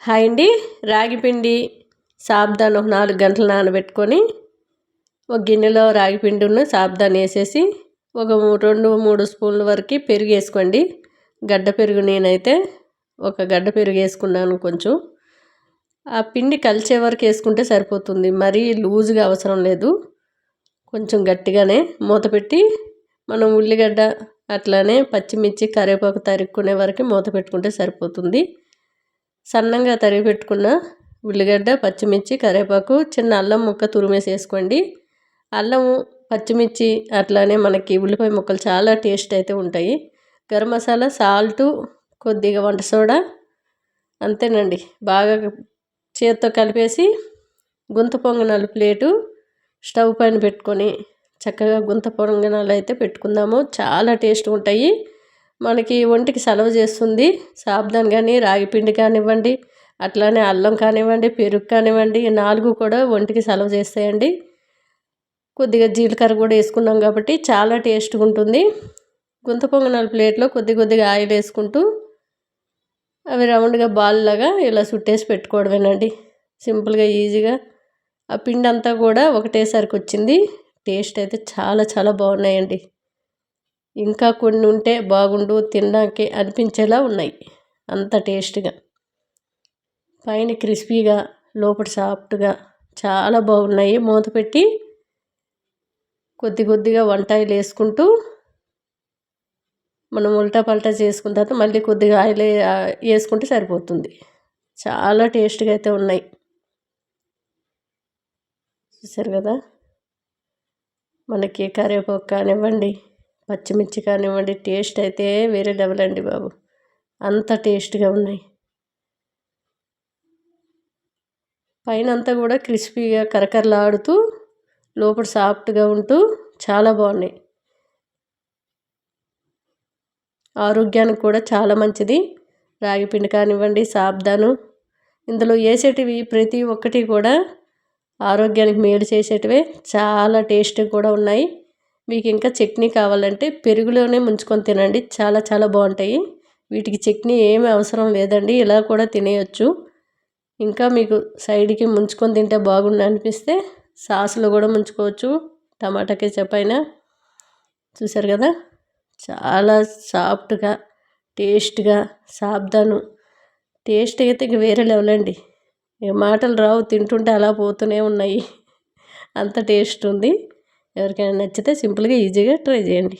Hi అండి. రాగి పిండి సాబుదానా ఒక 4 గంటలు నానబెట్టుకొని ఒక గిన్నెలో రాగి పిండిను సాబుదానా వేసేసి ఒక 2-3 స్పూన్ల వరకు పెరుగు వేసుకోండి. గడ్డ పెరుగు నేనైతే ఒక గడ్డ పెరుగు వేసుకున్నాను. కొంచెం ఆ పిండి కలిసే వరకు వేసుకుంటే సరిపోతుంది. మరీ లూజుగా అవసరం లేదు. కొంచెం గట్టిగానే మూత పెట్టి మనం ఉల్లిగడ్డ అట్లానే పచ్చిమిర్చి కరివేపాకు తరుక్కునే వరకు మూత పెట్టుకుంటే సరిపోతుంది. సన్నంగా తరిగి పెట్టుకున్న ఉల్లిగడ్డ పచ్చిమిర్చి కరివేపాకు చిన్న అల్లం ముక్క తురిమేసి వేసుకోండి. అల్లము పచ్చిమిర్చి అట్లానే మనకి ఉల్లిపాయ ముక్కలు చాలా టేస్ట్ అయితే ఉంటాయి. గరం మసాలా సాల్టు కొద్దిగా వంట సోడా అంతేనండి. బాగా చేత్తో కలిపేసి గుంత పొంగనాలు ప్లేటు స్టవ్ పైన పెట్టుకొని చక్కగా గుంత పొంగనాలు అయితే పెట్టుకుందాము. చాలా టేస్ట్గా ఉంటాయి. మనకి ఒంటికి సలవ చేస్తుంది. సాబుదానా కానీ రాగి పిండి కానివ్వండి అట్లానే అల్లం కానివ్వండి పెరుగు కానివ్వండి 4 కూడా ఒంటికి సలవ చేస్తాయండి. కొద్దిగా జీలకర్ర కూడా వేసుకున్నాం కాబట్టి చాలా టేస్ట్గా ఉంటుంది. గుంత పొంగనాల ప్లేట్లో కొద్దిగా ఆయిల్ వేసుకుంటూ అవి రౌండ్గా బాల్ లాగా ఇలా చుట్టేసి పెట్టుకోవడమేనండి. సింపుల్గా ఈజీగా ఆ పిండి అంతా కూడా ఒకటేసరికి వచ్చింది. టేస్ట్ అయితే చాలా చాలా బాగున్నాయండి. ఇంకా కొన్ని ఉంటే బాగుండు తినడానికి అనిపించేలా ఉన్నాయి. అంత టేస్ట్గా పైన క్రిస్పీగా లోపల సాఫ్ట్గా చాలా బాగున్నాయి. మూత పెట్టి కొద్దిగా వంటాయిలు వేసుకుంటూ మనం ఉల్టా పల్టా చేసుకున్న తర్వాత మళ్ళీ కొద్దిగా ఆయిల్ వేసుకుంటే సరిపోతుంది. చాలా టేస్ట్గా అయితే ఉన్నాయి. చూసారు కదా, మనకి కరివేపాకు కానివ్వండి పచ్చిమిర్చి కానివ్వండి టేస్ట్ అయితే వేరే లెవెల్ అండి బాబు. అంత టేస్ట్గా ఉన్నాయి. పైన అంతా కూడా క్రిస్పీగా కరకరలాడుతూ లోపల సాఫ్ట్గా ఉంటూ చాలా బాగున్నాయి. ఆరోగ్యానికి కూడా చాలా మంచిది. రాగి పిండి కానివ్వండి సాబుదాను ఇందులో వేసేటివి ప్రతి ఒక్కటి కూడా ఆరోగ్యానికి మేలు చేసేటివే. చాలా టేస్ట్గా కూడా ఉన్నాయి. మీకు ఇంకా చట్నీ కావాలంటే పెరుగులోనే ముంచుకొని తినండి. చాలా చాలా బాగుంటాయి. వీటికి చట్నీ ఏమీ అవసరం లేదండి. ఇలా కూడా తినేయచ్చు. ఇంకా మీకు సైడ్కి ముంచుకొని తింటే బాగుండు అనిపిస్తే సాసులో కూడా ముంచుకోవచ్చు. టమాటా కెచప్ అయినా. చూసారు కదా, చాలా సాఫ్ట్గా టేస్ట్గా సాబుదాను టేస్ట్ అయితే ఇక వేరే లెవెల్ అండి. ఇక మాటలు రావు. తింటుంటే అలా పోతూనే ఉన్నాయి. అంత టేస్ట్ ఉంది. ఎవరికైనా నచ్చితే సింపుల్గా ఈజీగా ట్రై చేయండి.